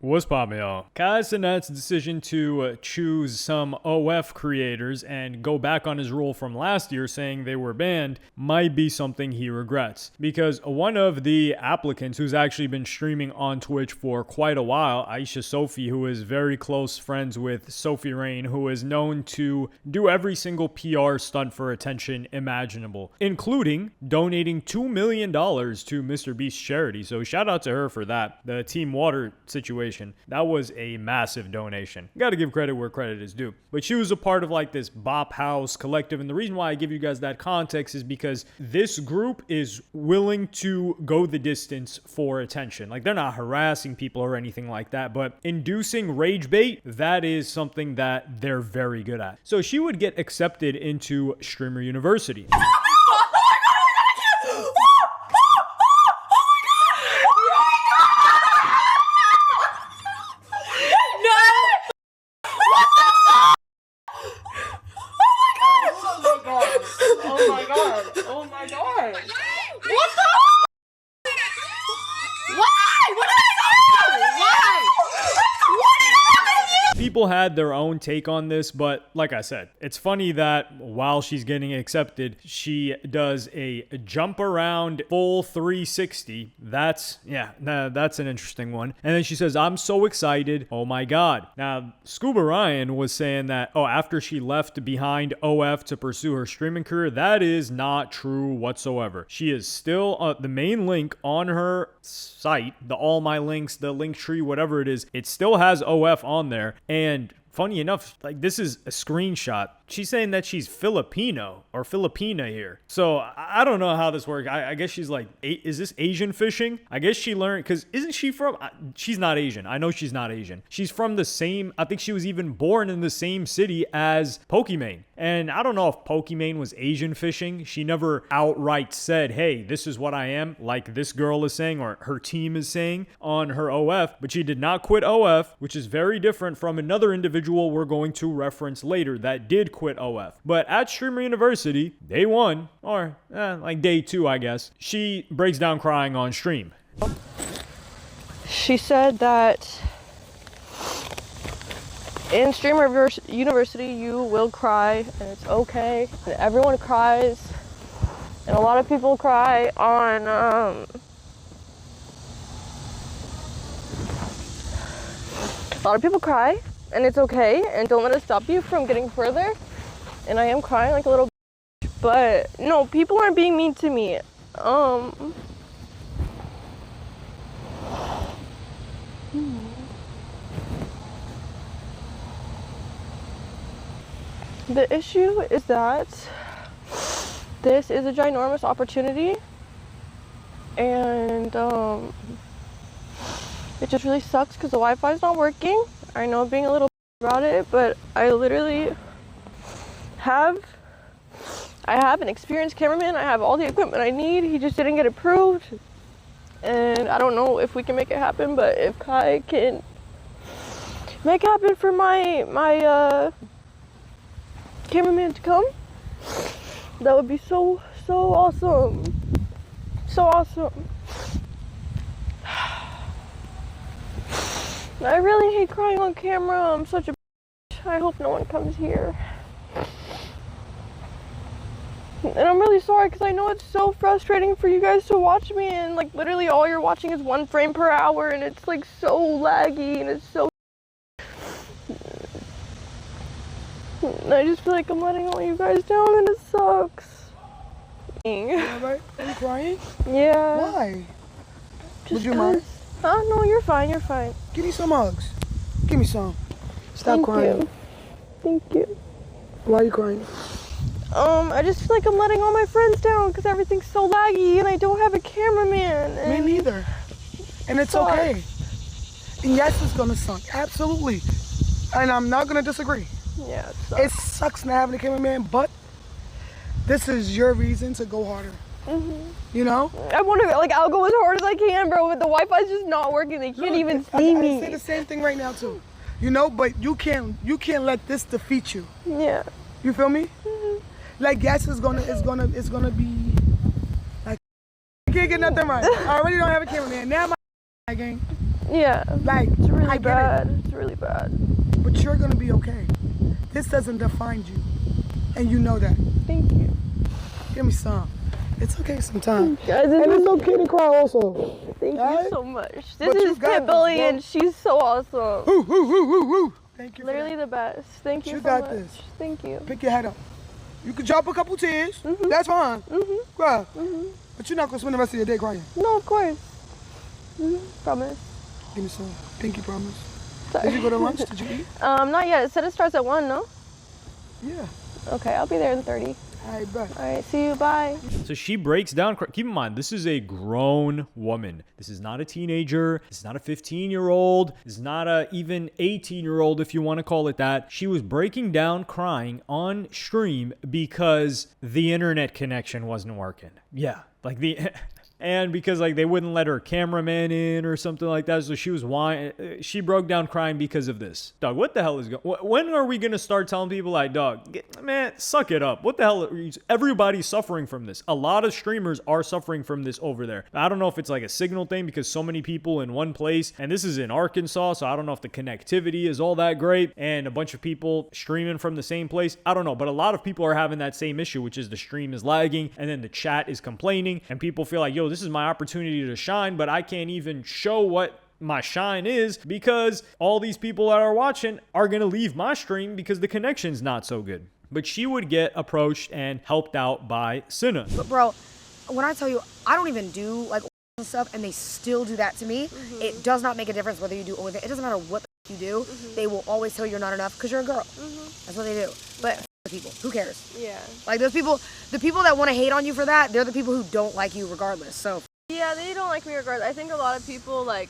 What's poppin', y'all? Kai Cenat's decision to choose some OF creators and go back on his rule from last year saying they were banned might be something he regrets. Because one of the applicants who's actually been streaming on Twitch for quite a while, Aisha Sophie, who is very close friends with Sophie Rain, who is known to do every single PR stunt for attention imaginable, including donating $2 million to Mr. Beast's charity. So shout out to her for that. The Team Water situation. That was a massive donation. Got to give credit where credit is due. But she was a part of like this Bop House collective. And the reason why I give you guys that context is because this group is willing to go the distance for attention. Like they're not harassing people or anything like that, but inducing rage bait, that is something that they're very good at. So she would get accepted into Streamer University. People had their own take on this, but like I said, it's funny that while she's getting accepted, she does a jump around full 360. That's an interesting one. And then she says, "I'm so excited. Oh my God." Now, Scuba Ryan was saying that, after she left behind OF to pursue her streaming career, that is not true whatsoever. She is still the main link on her site, the all my links, the link tree, whatever it is, it still has OF on there. And funny enough, like this is a screenshot. She's saying that she's Filipino or Filipina here. So I don't know how this works. I guess she's like, is this Asian fishing? I guess she learned, because isn't she from, she's not Asian. I know she's not Asian. She's from the same, I think she was even born in the same city as Pokimane. And I don't know if Pokimane was Asian fishing. She never outright said, hey, this is what I am, like this girl is saying, or her team is saying on her OF, but she did not quit OF, which is very different from another individual we're going to reference later that did quit OF. But at Streamer University, day one, or like day two, I guess, she breaks down crying on stream. She said that in Streamer University, you will cry, and it's okay. And everyone cries, and a lot of people cry on a lot of people cry, and it's okay, and don't let it stop you from getting further. And I am crying like a little bitch, but no, people aren't being mean to me. The issue is that this is a ginormous opportunity, and it just really sucks because the Wi-Fi is not working. I know I'm being a little about it, but I literally have an experienced cameraman. I have all the equipment I need. He just didn't get approved, and I don't know if we can make it happen, but if Kai can make it happen for my cameraman to come, that would be so awesome. So awesome. I really hate crying on camera. I'm such a bitch. I hope no one comes here. And I'm really sorry because I know it's so frustrating for you guys to watch me, and like literally all you're watching is 1 frame per hour, and it's like so laggy, and it's so, and I just feel like I'm letting all you guys down, and it sucks. Yeah, right? Are you crying? Yeah. Why? Just would you mind? Oh no, you're fine, you're fine. Give me some hugs. Give me some. Stop crying. Thank you. Why are you crying? I just feel like I'm letting all my friends down because everything's so laggy and I don't have a cameraman. Me neither. And it's okay. And yes, it's gonna suck. Absolutely. And I'm not gonna disagree. Yeah, it sucks not having a cameraman, but this is your reason to go harder. You know? I want to, like, I'll go as hard as I can, bro, but the Wi-Fi's just not working. They can't even see me. I say the same thing right now too. You know, but you can't let this defeat you. Yeah. You feel me? Like, yes, it's gonna be like, I can't get nothing right. I already don't have a cameraman. Now my gang. Yeah. Like, it's really really get bad. it. It's really bad. But you're gonna be okay. This doesn't define you. And you know that. Thank you. Give me some. It's okay sometimes. Guys, And it's okay to cry also. Thank Alright? you so much. But This you is got Pitbully this, and she's so awesome. Woo, woo, woo, woo, woo. Thank you. Literally the best. Thank you You so got much. this. Thank you. Pick your head up. You can drop a couple tears. That's fine. Cry. But you're not gonna spend the rest of your day crying. No, of course. Promise. Give me some. Pinky promise. Sorry. Did you go to lunch? Did you eat? Not yet. It said it starts at 1, no? Yeah. Okay, I'll be there in 30. I bet. All right, see you. Bye. So she breaks down. Keep in mind, this is a grown woman. This is not a teenager. This is not a 15-year-old. This is not a even 18-year-old, if you want to call it that. She was breaking down, crying on stream because the internet connection wasn't working. Yeah, like the... And because like they wouldn't let her cameraman in or something like that, so she was she broke down crying because of this. Dog, what the hell is going? When are we gonna start telling people like, dog, man, suck it up? What the hell? Everybody's suffering from this. A lot of streamers are suffering from this over there. I don't know if it's like a signal thing because so many people in one place, and this is in Arkansas, so I don't know if the connectivity is all that great, and a bunch of people streaming from the same place. I don't know, but a lot of people are having that same issue, which is the stream is lagging, and then the chat is complaining, and people feel like, yo, this is my opportunity to shine, but I can't even show what my shine is because all these people that are watching are going to leave my stream because the connection's not so good. But she would get approached and helped out by Cinna. But bro, when I tell you, I don't even do like stuff and they still do that to me, it does not make a difference whether you do OnlyFans. It doesn't matter what the you do. They will always tell you you're not enough because you're a girl. That's what they do. But people, who cares? Yeah. Like those people, the people that want to hate on you for that, they're the people who don't like you regardless. So Yeah, they don't like me regardless. I think a lot of people, like,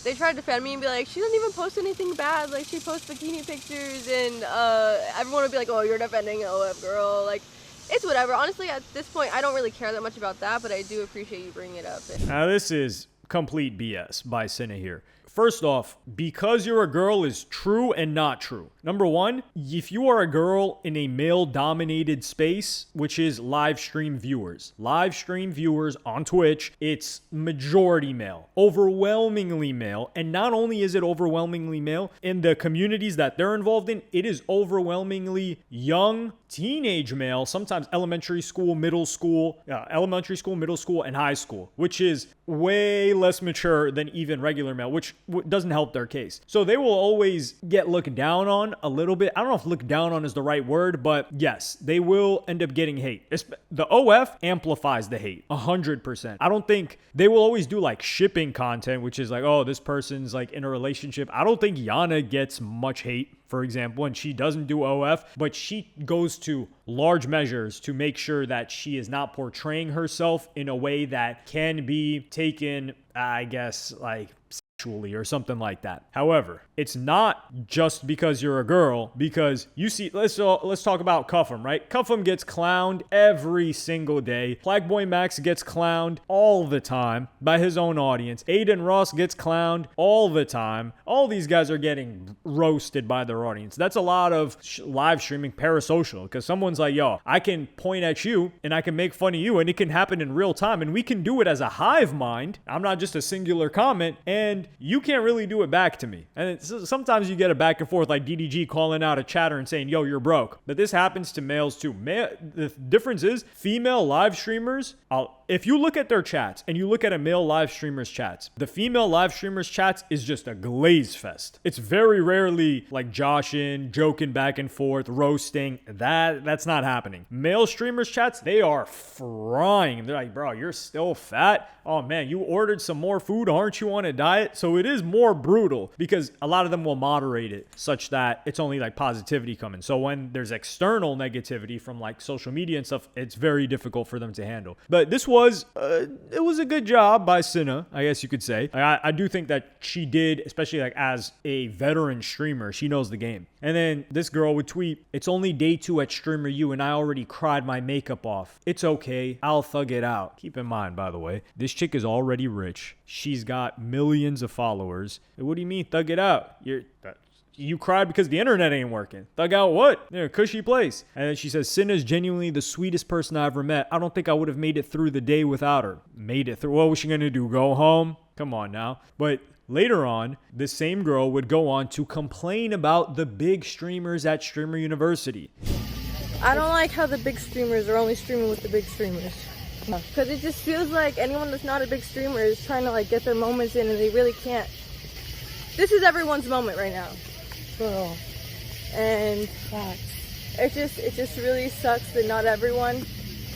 they try to defend me and be like, she doesn't even post anything bad. Like, she posts bikini pictures and everyone would be like, oh, you're defending an OF girl. Like, it's whatever. Honestly, at this point, I don't really care that much about that, but I do appreciate you bringing it up. Now, this is complete BS by Cinna here. First off, because you're a girl is true and not true. Number one, if you are a girl in a male-dominated space, which is live stream viewers on Twitch, it's majority male, overwhelmingly male. And not only is it overwhelmingly male, in the communities that they're involved in, it is overwhelmingly young, teenage male, sometimes elementary school, middle school, and high school, which is way less mature than even regular male, which doesn't help their case. So they will always get looked down on a little bit. I don't know if look down on is the right word, but yes, they will end up getting hate. The OF amplifies the hate 100%. I don't think they will always do like shipping content, which is like, oh, this person's like in a relationship. I don't think Yana gets much hate, for example, and she doesn't do OF, but she goes to large measures to make sure that she is not portraying herself in a way that can be taken, I guess, like sexually or something like that. However, it's not just because you're a girl, because you see, let's talk about Cuffham, right? Cuffham gets clowned every single day. Blackboy Max gets clowned all the time by his own audience. Aiden Ross gets clowned all the time. All these guys are getting roasted by their audience. That's a lot of live streaming parasocial, because someone's like, yo, I can point at you and I can make fun of you and it can happen in real time and we can do it as a hive mind. I'm not just a singular comment and you can't really do it back to me. And sometimes you get a back and forth like DDG calling out a chatter and saying, yo, you're broke. But this happens to males too. The difference is female live streamers, if you look at their chats and you look at a male live streamer's chats, the female live streamer's chats is just a glaze fest. It's very rarely like joshing, joking back and forth, roasting. That's not happening. Male streamers' chats, they are frying. They're like, bro, you're still fat. Oh man, you ordered some more food. Aren't you on a diet? So it is more brutal because a lot of them will moderate it such that it's only like positivity coming. So when there's external negativity from like social media and stuff, it's very difficult for them to handle. But this was a good job by Cinna, I guess you could say. I do think that she did, especially like as a veteran streamer, she knows the game. And then this girl would tweet, it's only day 2 at Streamer U and I already cried my makeup off. It's okay. I'll thug it out. Keep in mind, by the way, this chick is already rich. She's got millions of followers. What do you mean thug it out? You cried because the internet ain't working. Thug out what? Yeah, cushy place. And then she says, Cinna's genuinely the sweetest person I ever met. I don't think I would have made it through the day without her. Made it through. What was she going to do? Go home? Come on now. But Later on, this same girl would go on to complain about the big streamers at Streamer University. I don't like how the big streamers are only streaming with the big streamers. Because it just feels like anyone that's not a big streamer is trying to like get their moments in and they really can't. This is everyone's moment right now. Girl. And it just really sucks that not everyone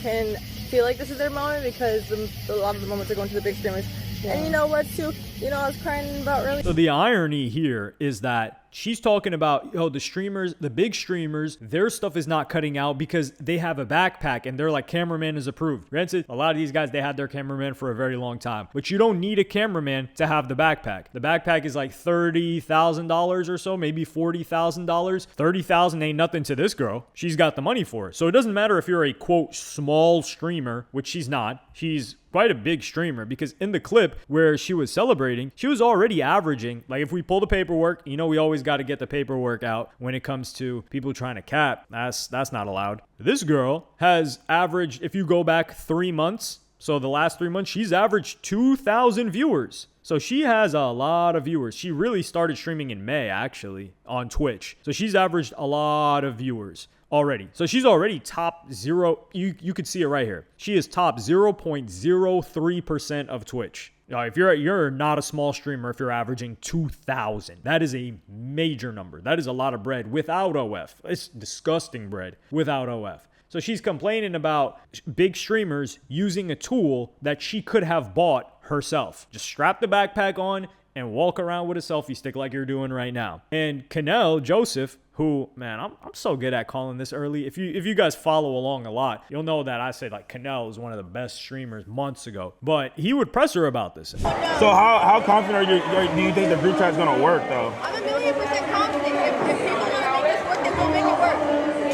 can feel like this is their moment because a lot of the moments are going to the big streamers. Yeah. And you know what too? You know, I was crying about earlier. So the irony here is that she's talking about, the streamers, the big streamers, their stuff is not cutting out because they have a backpack and they're like, cameraman is approved. Granted, a lot of these guys, they had their cameraman for a very long time, but you don't need a cameraman to have the backpack. The backpack is like $30,000 or so, maybe $40,000. $30,000 ain't nothing to this girl. She's got the money for it. So it doesn't matter if you're a quote small streamer, which she's not. She's quite a big streamer because in the clip where she was celebrating, she was already averaging, like if we pull the paperwork, we always got to get the paperwork out when it comes to people trying to cap. That's not allowed. This girl has averaged, if you go back 3 months, so the last 3 months, she's averaged 2,000 viewers. So she has a lot of viewers. She really started streaming in May, actually, on Twitch. So she's averaged a lot of viewers already. So she's already top zero. You could see it right here. She is top 0.03% of Twitch. If you're not a small streamer, if you're averaging 2,000, that is a major number. That is a lot of bread without OF. It's disgusting bread without OF. So she's complaining about big streamers using a tool that she could have bought herself. Just strap the backpack on and walk around with a selfie stick like you're doing right now. And Canel Joseph, who, man, I'm so good at calling this early. If you guys follow along a lot, you'll know that I said like Canel is one of the best streamers months ago. But he would press her about this. So how confident do you think the group chat's gonna work though? I'm 1,000,000% confident. If people want to make this work, then we'll make it work.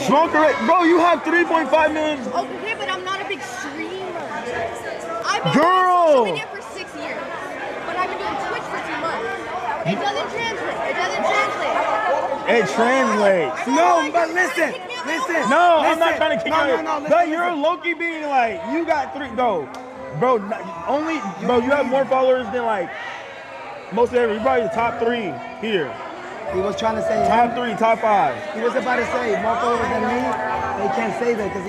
Smoker it, bro. You have 3.5 million. Okay, but I'm not a big streamer. I've been Girl. doing social media for 6 years, but I've been doing Twitch for 2 months. It doesn't translate. It doesn't translate. It translates. No, but listen. No, I'm not trying to kick you out. No, But you're low-key being like, you got 3, bro, you have more followers than like most of everyone. You're probably the top 3 here. He was trying to say Top 3, top 5. He was about to say more followers than me. They can't say that because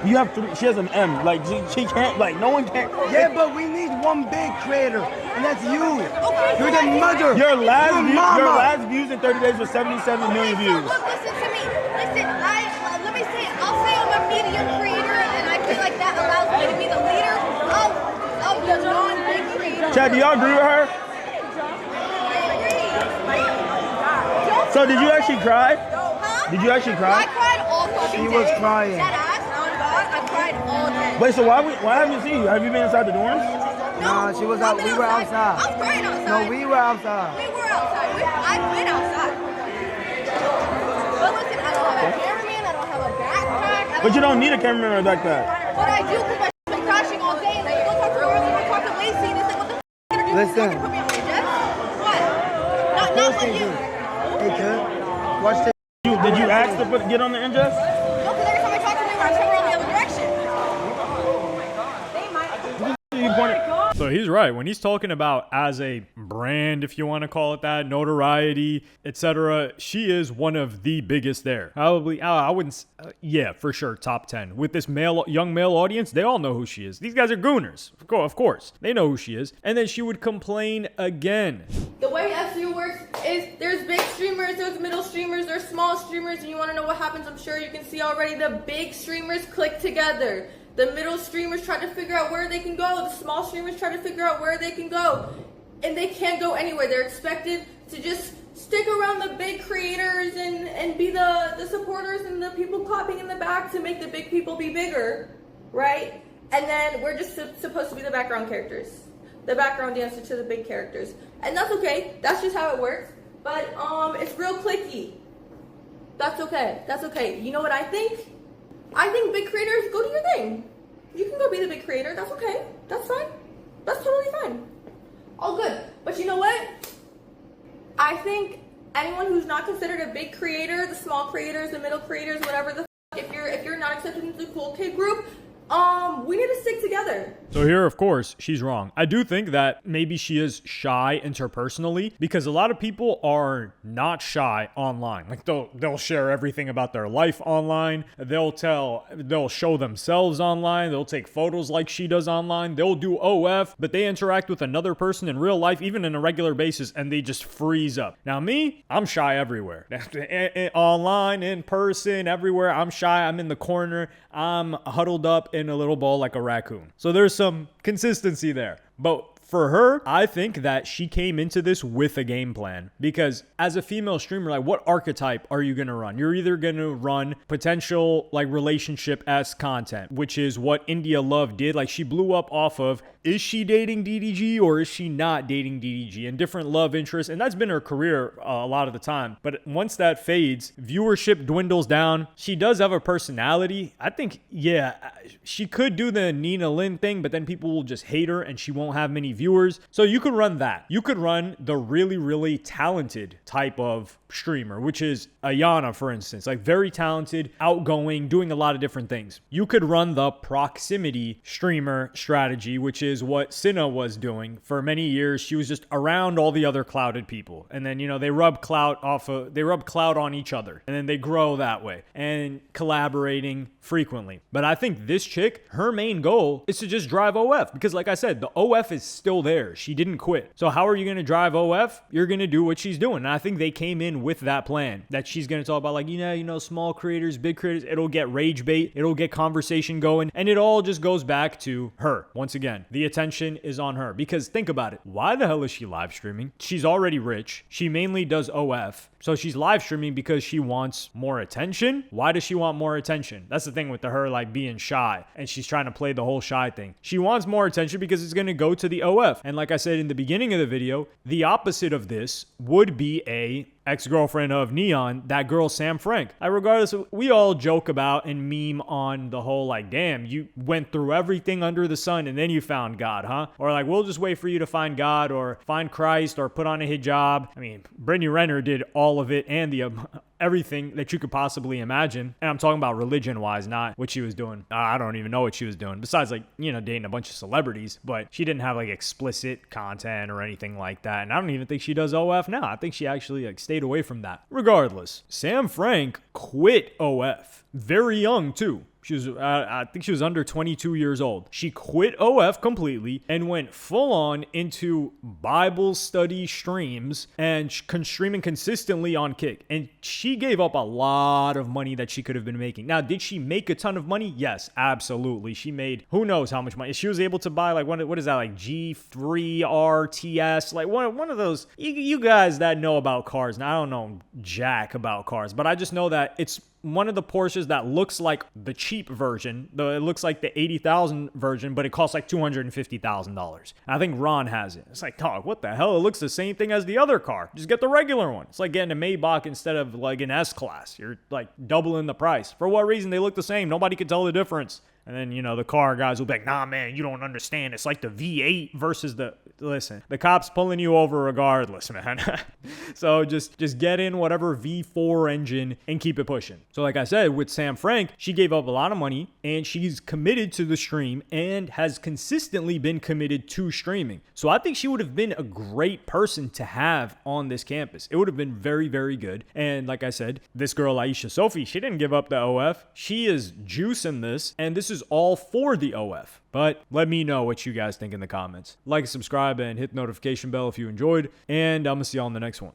You have 3. She has an M. Like she can't. Like no one can. Yeah, but we need one big creator, and that's you. Okay, You're the mother. Your last mama. views in 30 days was 77 million So views. look, listen to me. Listen, let me say it. I'll say I'm a medium creator, and I feel like that allows me to be the leader of the non-big creator. Chad, do y'all agree with her? So did you actually cry? Huh? Did you actually cry? I cried all fucking day. She was crying. That ass on God, I cried all day. Wait, so why haven't you seen you? Have you been inside the dorms? No, she was out. We were outside. I was crying outside. No, we were outside. We were outside. I've been outside. But listen, I don't have a cameraman. I don't have a backpack. But you don't need a cameraman like that. But I do because my shit's been crashing all day. And then you go talk to Lawrence and go talk to Lacey and they say, what the f*** are you gonna do? Listen. You put me on the jet? What? Not like you. Hey, kid. Watch this. Did you ask to get on the ingest? No, because every time I talk to them, I turn around the other direction. They might. You pointed. So he's right. When he's talking about as a brand, if you want to call it that, notoriety, etc., she is one of the biggest there. Probably, I wouldn't, yeah, for sure, top 10. With this young male audience, they all know who she is. These guys are gooners. Of course. They know who she is. And then she would complain again. The way SU works is there's big streamers, there's middle streamers, there's small streamers, and you want to know what happens, I'm sure you can see already, the big streamers click together. The middle streamers try to figure out where they can go, the small streamers try to figure out where they can go, and they can't go anywhere. They're expected to just stick around the big creators and be the supporters and the people clapping in the back to make the big people be bigger, right? And then we're just supposed to be the background characters. The background dancer to the big characters. And that's okay. That's just how it works. But it's real cliquey. That's okay. That's okay. You know what I think? I think big creators, go do your thing. You can go be the big creator. That's okay. That's fine. That's totally fine. All good. But you know what? I think anyone who's not considered a big creator, the small creators, the middle creators, whatever the f***, if you're not accepted into the cool kid group, We need to stick together. So here, of course, she's wrong. I do think that maybe she is shy interpersonally because a lot of people are not shy online. Like they'll share everything about their life online. They'll show themselves online. They'll take photos like she does online. They'll do OF, but they interact with another person in real life, even on a regular basis, and they just freeze up. Now me, I'm shy everywhere. Online, in person, everywhere. I'm shy. I'm in the corner. I'm huddled up in a little ball like a raccoon. So there's some consistency there. But for her, I think that she came into this with a game plan because as a female streamer, like what archetype are you going to run? You're either going to run potential like relationship-esque content, which is what India Love did. Like she blew up off of, is she dating DDG or is she not dating DDG, and different love interests. And that's been her career a lot of the time. But once that fades, viewership dwindles down. She does have a personality. I think, yeah, she could do the Nina Lynn thing, but then people will just hate her and she won't have many viewers. So you could run that. You could run the really, really talented type of streamer, which is Ayana, for instance, like very talented, outgoing, doing a lot of different things. You could run the proximity streamer strategy, which is what Cinna was doing for many years. She was just around all the other clouded people. And then, they rub clout on each other and then they grow that way and collaborating frequently. But I think this chick, her main goal is to just drive OF because like I said, the OF is still there. She didn't quit. So how are you going to drive OF? You're going to do what she's doing. And I think they came in with that plan that she's going to talk about like, small creators, big creators. It'll get rage bait. It'll get conversation going. And it all just goes back to her. Once again, the attention is on her because think about it. Why the hell is she live streaming? She's already rich. She mainly does OF. So she's live streaming because she wants more attention. Why does she want more attention? That's the thing with her like being shy and she's trying to play the whole shy thing. She wants more attention because it's going to go to the OF. And like I said in the beginning of the video, the opposite of this would be a ex-girlfriend of Neon, that girl Sam Frank. Regardless, we all joke about and meme on the whole like, damn, you went through everything under the sun and then you found God, huh? Or like, we'll just wait for you to find God or find Christ or put on a hijab. I mean, Brittany Renner did all of it and the everything that you could possibly imagine. And I'm talking about religion-wise, not what she was doing. I don't even know what she was doing. Besides, like, dating a bunch of celebrities. But she didn't have, like, explicit content or anything like that. And I don't even think she does OF now. I think she actually, like, stayed away from that. Regardless, Sam Frank quit OF. Very young, too. She was, I think she was under 22 years old. She quit OF completely and went full on into Bible study streams and streaming consistently on Kick. And she gave up a lot of money that she could have been making. Now, did she make a ton of money? Yes, absolutely. She made who knows how much money. She was able to buy like, what is that, like G3 RTS? Like one of those, you guys that know about cars. Now, I don't know jack about cars, but I just know that it's one of the Porsches that looks like the cheap version. It looks like the 80,000 version, but it costs like $250,000. I think Ron has it. It's like, dog, what the hell? It looks the same thing as the other car. Just get the regular one. It's like getting a Maybach instead of like an S-Class. You're like doubling the price. For what reason? They look the same. Nobody can tell the difference. And then, the car guys will be like, nah, man, you don't understand. It's like the V8 versus listen, the cop's pulling you over regardless, man. So just get in whatever V4 engine and keep it pushing. So like I said, with Sam Frank, she gave up a lot of money and she's committed to the stream and has consistently been committed to streaming. So I think she would have been a great person to have on this campus. It would have been very, very good. And like I said, this girl, Aisha Sophie, she didn't give up the OF. She is juicing this, and this is all for the OF. But let me know what you guys think in the comments. Like, subscribe, and hit the notification bell if you enjoyed. And I'm going to see y'all in the next one.